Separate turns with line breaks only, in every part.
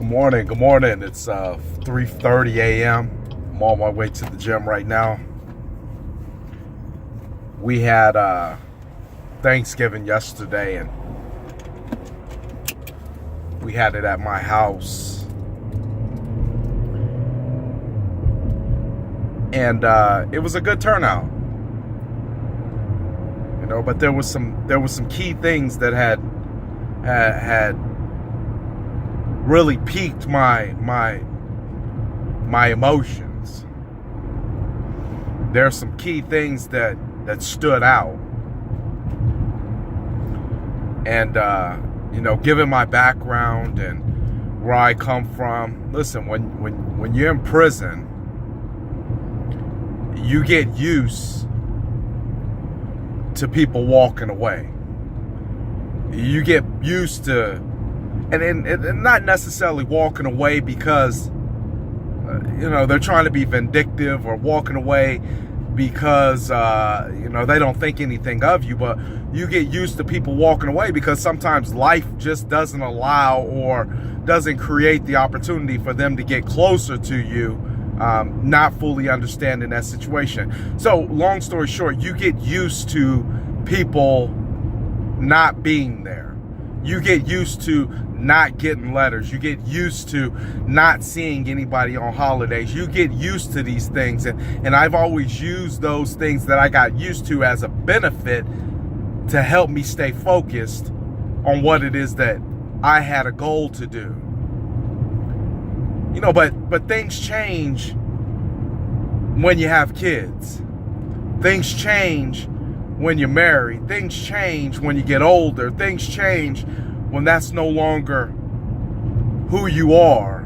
Good morning. It's 3:30 a.m. I'm on my way to the gym right now. We had Thanksgiving yesterday, and we had it at my house. And it was a good turnout. But there was some key things that had really piqued my emotions. There are some key things that stood out. And given my background and where I come from, listen, when you're in prison, you get used to people walking away. You get used to and not necessarily walking away because they're trying to be vindictive, or walking away because they don't think anything of you, but you get used to people walking away because sometimes life just doesn't allow or doesn't create the opportunity for them to get closer to you, not fully understanding that situation. So long story short, you get used to people not being there. You get used to not getting letters. You get used to not seeing anybody on holidays. You get used to these things. And I've always used those things that I got used to as a benefit to help me stay focused on what it is that I had a goal to do. But things change when you have kids. Things change when you're married. Things change when you get older. Things change when that's no longer who you are.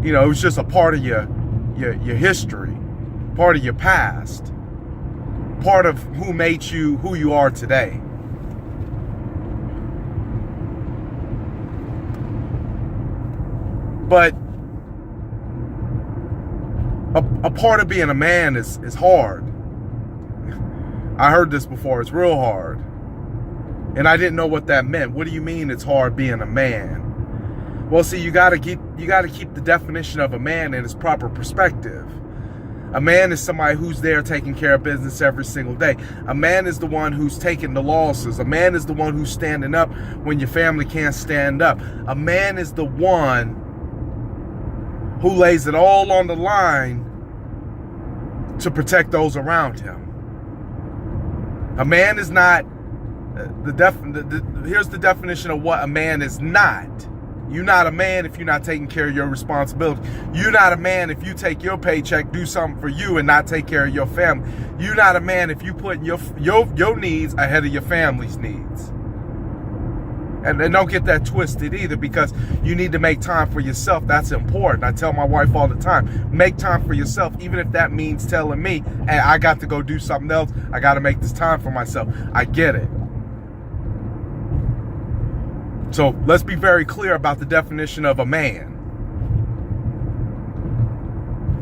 It was just a part of your history, part of your past, part of who made you who you are today. But a part of being a man is hard. I heard this before. It's real hard. And I didn't know what that meant. What do you mean it's hard being a man? Well, see, you gotta keep the definition of a man in its proper perspective. A man is somebody who's there taking care of business every single day. A man is the one who's taking the losses. A man is the one who's standing up when your family can't stand up. A man is the one who lays it all on the line to protect those around him. A man is not here's the definition of what a man is not. You're not a man if you're not taking care of your responsibility. You're not a man if you take your paycheck, do something for you, and not take care of your family. You're not a man if you put your needs ahead of your family's needs. And don't get that twisted either, because you need to make time for yourself. That's important. I tell my wife all the time, make time for yourself, even if that means telling me, hey, I got to go do something else. I got to make this time for myself. I get it. So let's be very clear about the definition of a man.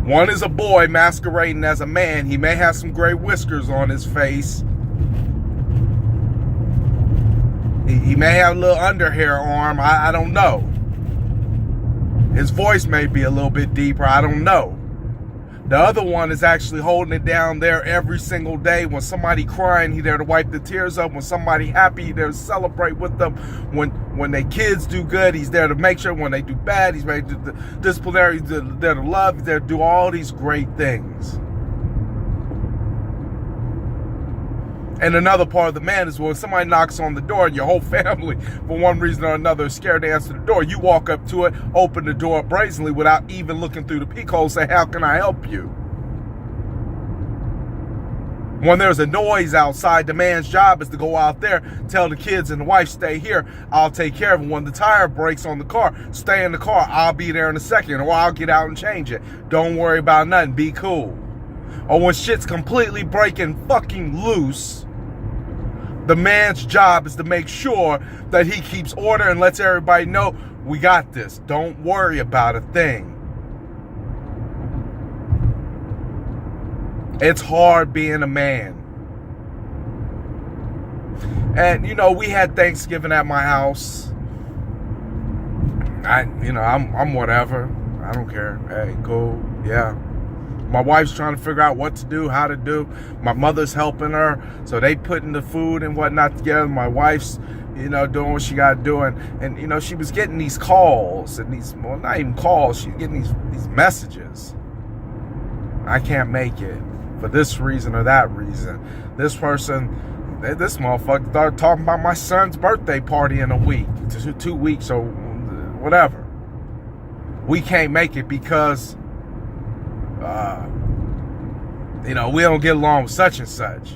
One is a boy masquerading as a man. He may have some gray whiskers on his face. He may have a little underhair arm. I don't know. His voice may be a little bit deeper. I don't know. The other one is actually holding it down there every single day. When somebody crying, he's there to wipe the tears up. When somebody happy, he's there to celebrate with them. When their kids do good, he's there to make sure. When they do bad, he's ready to do the disciplinary. He's there to love. He's there to do all these great things. And another part of the man is when somebody knocks on the door and your whole family, for one reason or another, is scared to answer the door. You walk up to it, open the door brazenly without even looking through the peephole, say, how can I help you? When there's a noise outside, the man's job is to go out there, tell the kids and the wife, stay here, I'll take care of it. When the tire breaks on the car, stay in the car, I'll be there in a second, or I'll get out and change it. Don't worry about nothing, be cool. Or when shit's completely breaking fucking loose, the man's job is to make sure that he keeps order and lets everybody know, we got this. Don't worry about a thing. It's hard being a man. And, we had Thanksgiving at my house. I'm whatever. I don't care. Hey, cool. Yeah. My wife's trying to figure out what to do, how to do. My mother's helping her, so they putting the food and whatnot together. My wife's, doing what she got to do, and she was getting these calls and not even calls. She's getting these messages. I can't make it for this reason or that reason. This motherfucker started talking about my son's birthday party in a week, 2 weeks or whatever. We can't make it because we don't get along with such and such.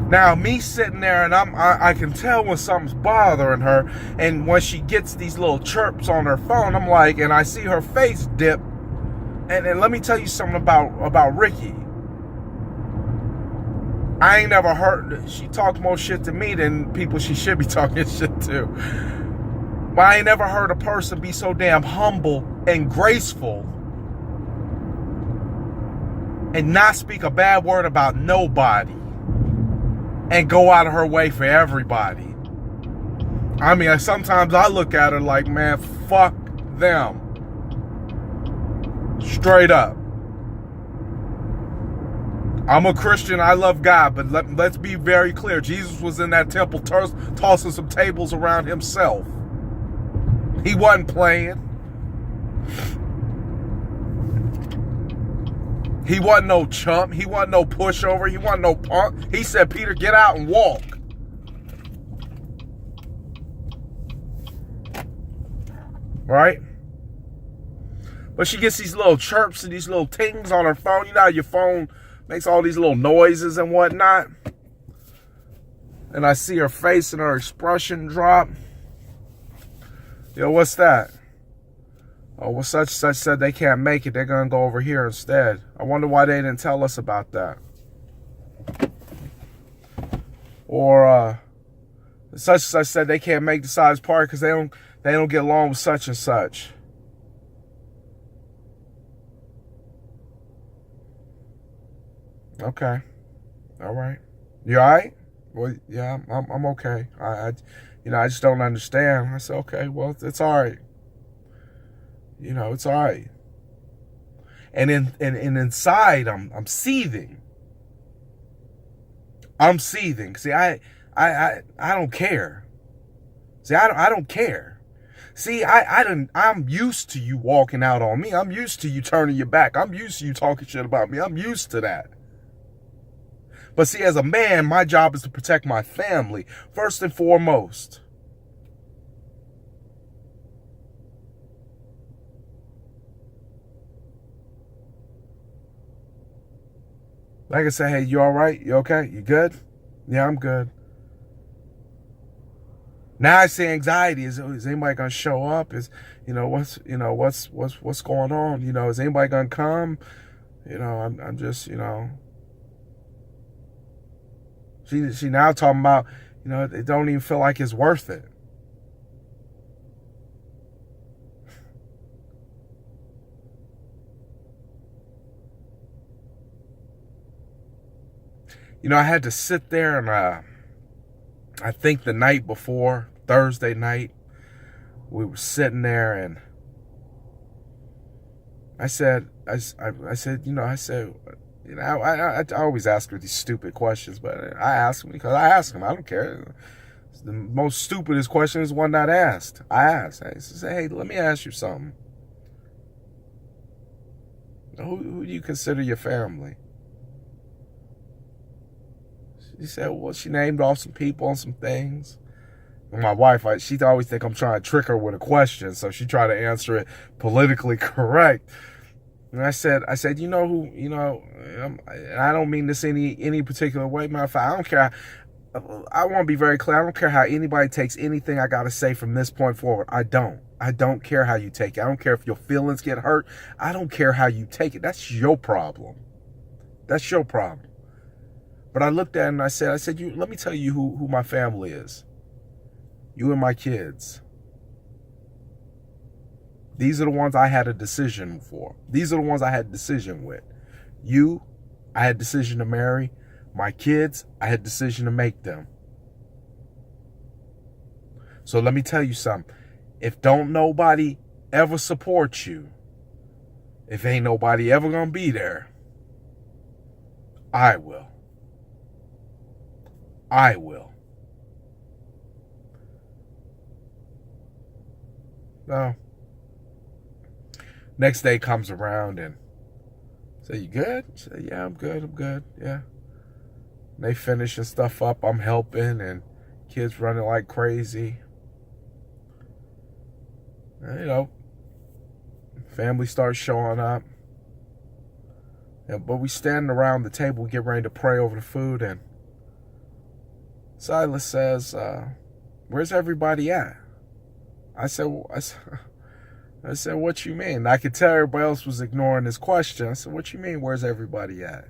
Now, me sitting there and I can tell when something's bothering her, and when she gets these little chirps on her phone, I'm like, and I see her face dip, and let me tell you something about Ricky. I ain't never heard, she talks more shit to me than people she should be talking shit to. But I ain't never heard a person be so damn humble and graceful and not speak a bad word about nobody and go out of her way for everybody. I mean, sometimes I look at her like, man, fuck them. Straight up. I'm a Christian, I love God, but let's be very clear. Jesus was in that temple tossing some tables around himself. He wasn't playing. He wasn't no chump. He wasn't no pushover. He wasn't no punk. He said, Peter, get out and walk. Right? But she gets these little chirps and these little tings on her phone. You know how your phone makes all these little noises and whatnot? And I see her face and her expression drop. Yo, what's that? Oh, well, such said they can't make it. They're going to go over here instead. I wonder why they didn't tell us about that. Or, such said they can't make the size party because they don't get along with such and such. Okay. All right. You all right? Well, yeah, I'm okay. I just don't understand. I said, okay, well, it's all right. It's all right. And inside, I'm seething. I'm seething. See, I don't care. See, I don't care. See, I'm used to you walking out on me. I'm used to you turning your back. I'm used to you talking shit about me. I'm used to that. But see, as a man, my job is to protect my family, first and foremost. Like I said, hey, you all right? You okay? You good? Yeah, I'm good. Now I say anxiety. Is anybody gonna show up? What's going on? Is anybody gonna come? I'm just, She now talking about, it don't even feel like it's worth it. I had to sit there and I think the night before, Thursday night, we were sitting there and I always ask her these stupid questions, but I ask them because I ask them. I don't care. The most stupidest question is one not asked. I asked. I said, hey, let me ask you something. Who do you consider your family? She said, well, she named off some people and some things. And my wife, she always think I'm trying to trick her with a question, so she tried to answer it politically correct. And I said, who, and I don't mean this any particular way. Matter of fact, I don't care. I want to be very clear. I don't care how anybody takes anything I got to say from this point forward. I don't care how you take it. I don't care if your feelings get hurt. I don't care how you take it. That's your problem. That's your problem. But I looked at it and I said, let me tell you who my family is. You and my kids. These are the ones I had a decision for. These are the ones I had a decision with. You, I had a decision to marry. My kids, I had a decision to make them. So let me tell you something. If don't nobody ever support you, if ain't nobody ever gonna be there, I will. I will. No. Next day comes around and say, you good? I say, yeah, I'm good, yeah. And they finishing stuff up, I'm helping, and kids running like crazy. And, you know, family starts showing up. But we standing around the table, we get ready to pray over the food, and Silas says, where's everybody at? I said, what you mean? I could tell everybody else was ignoring his question. I said, what you mean, where's everybody at?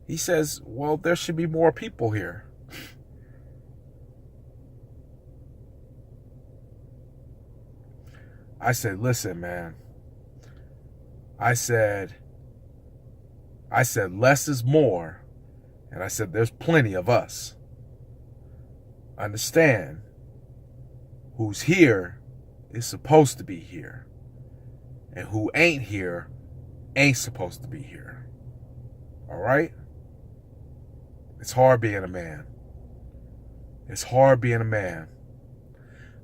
He says, well, there should be more people here. I said, listen, man. I said, less is more. And I said, there's plenty of us. Understand, who's here is supposed to be here. And who ain't here ain't supposed to be here. All right? It's hard being a man. It's hard being a man.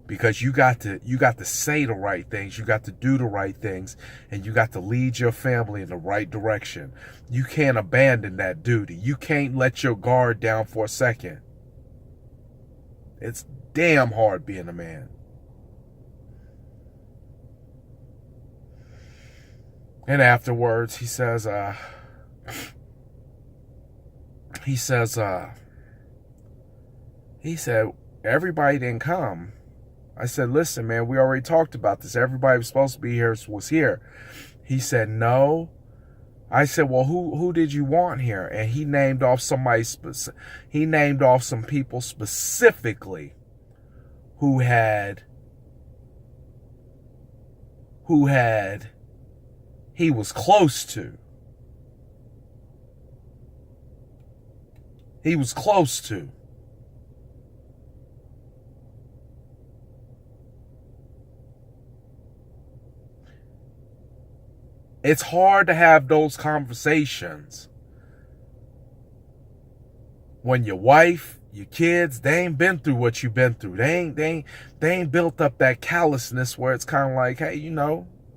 Because you got to say the right things, you got to do the right things, and you got to lead your family in the right direction. You can't abandon that duty. You can't let your guard down for a second. It's damn hard being a man. And afterwards, he said, everybody didn't come. I said, listen, man, we already talked about this. Everybody was supposed to be here was here. He said, no. I said, well, who did you want here? And he named off some people specifically who he was close to. He was close to. It's hard to have those conversations when your wife, your kids, they ain't been through what you've been through. They ain't built up that callousness where it's kind of like, hey,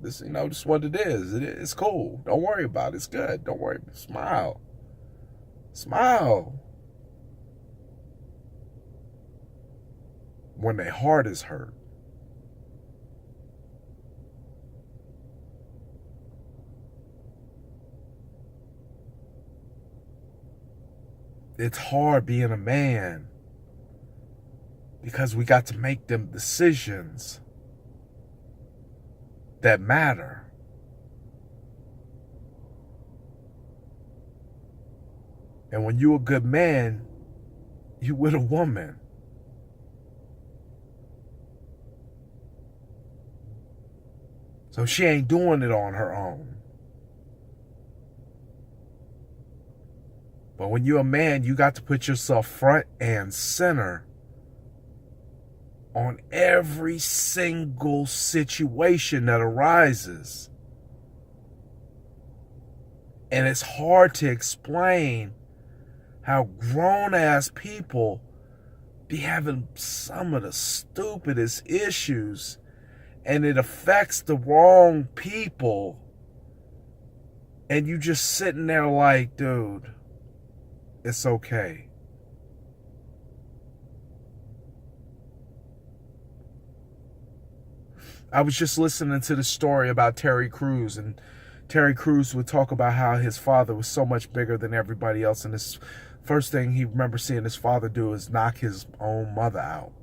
this is what it is. It's cool. Don't worry about it. It's good. Don't worry. Smile. Smile. When their heart is hurt. It's hard being a man because we got to make them decisions that matter. And when you're a good man, you with a woman. So she ain't doing it on her own. But when you're a man, you got to put yourself front and center on every single situation that arises. And it's hard to explain how grown-ass people be having some of the stupidest issues, and it affects the wrong people. And you just sitting there like, dude, it's okay. I was just listening to the story about Terry Crews, and Terry Crews would talk about how his father was so much bigger than everybody else, and this first thing he remembers seeing his father do is knock his own mother out.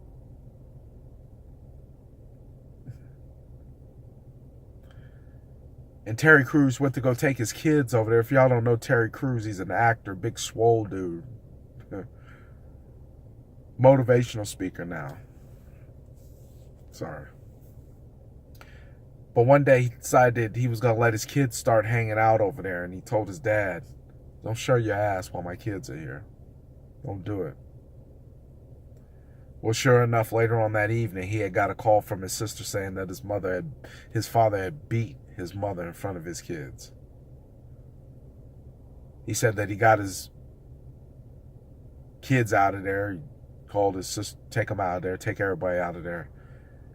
And Terry Crews went to go take his kids over there. If y'all don't know Terry Crews, he's an actor, big swole dude. Motivational speaker now. Sorry. But one day he decided he was going to let his kids start hanging out over there. And he told his dad, don't show your ass while my kids are here. Don't do it. Well, sure enough, later on that evening, he had got a call from his sister saying that his father had beat his mother in front of his kids. He said that he got his kids out of there. He called his sister, take them out of there, take everybody out of there.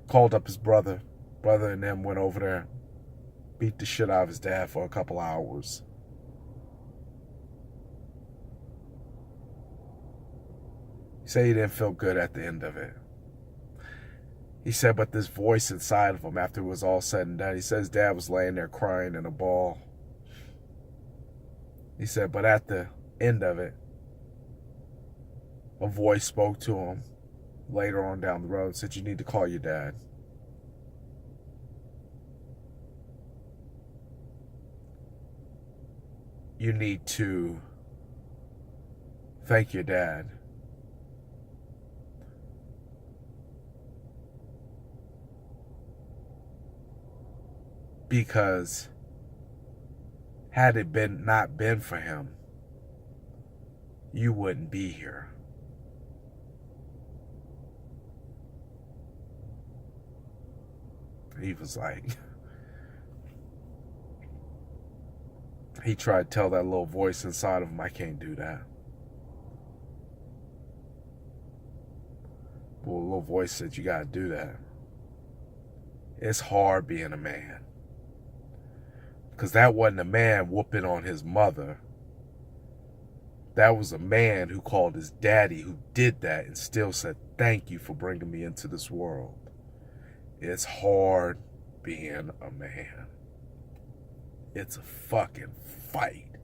Called up his brother. Brother and them went over there, beat the shit out of his dad for a couple hours. He said he didn't feel good at the end of it. He said, but this voice inside of him, after it was all said and done, he said his dad was laying there crying in a ball. He said, but at the end of it, a voice spoke to him later on down the road and said, you need to call your dad. You need to thank your dad. Because had it not been for him, you wouldn't be here. He was like, he tried to tell that little voice inside of him, I can't do that. Well, a little voice said, you gotta do that. It's hard being a man. Because that wasn't a man whooping on his mother. That was a man who called his daddy, who did that and still said, thank you for bringing me into this world. It's hard being a man. It's a fucking fight.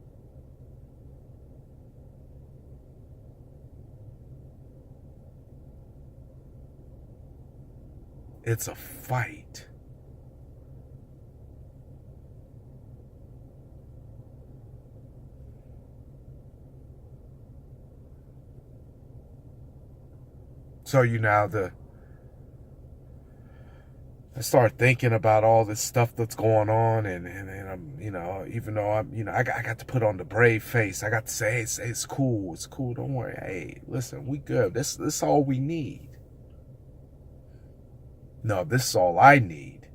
It's a fight. So I start thinking about all this stuff that's going on, and I'm, even though I'm, I got to put on the brave face. I got to say, hey, it's cool, don't worry. Hey, listen, we good. This is all we need. No, this is all I need.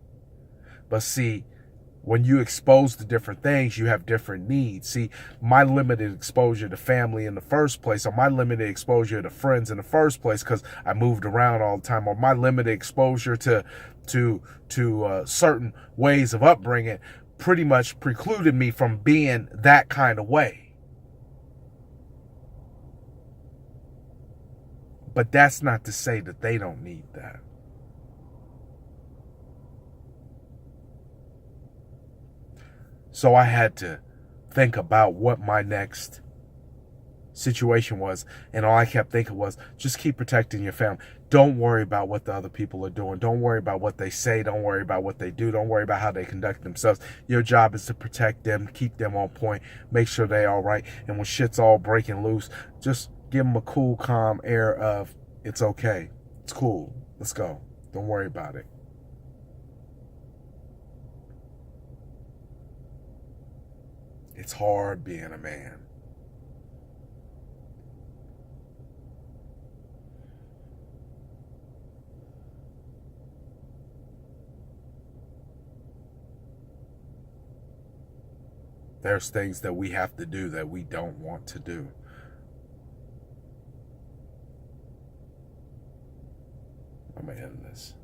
But see, when you expose to different things, you have different needs. See, my limited exposure to family in the first place, or my limited exposure to friends in the first place, because I moved around all the time, or my limited exposure to certain ways of upbringing, pretty much precluded me from being that kind of way. But that's not to say that they don't need that. So I had to think about what my next situation was, and all I kept thinking was, just keep protecting your family. Don't worry about what the other people are doing. Don't worry about what they say. Don't worry about what they do. Don't worry about how they conduct themselves. Your job is to protect them, keep them on point, make sure they're all right. And when shit's all breaking loose, just give them a cool, calm air of, it's okay. It's cool. Let's go. Don't worry about it. It's hard being a man. There's things that we have to do that we don't want to do. I'm going to end this.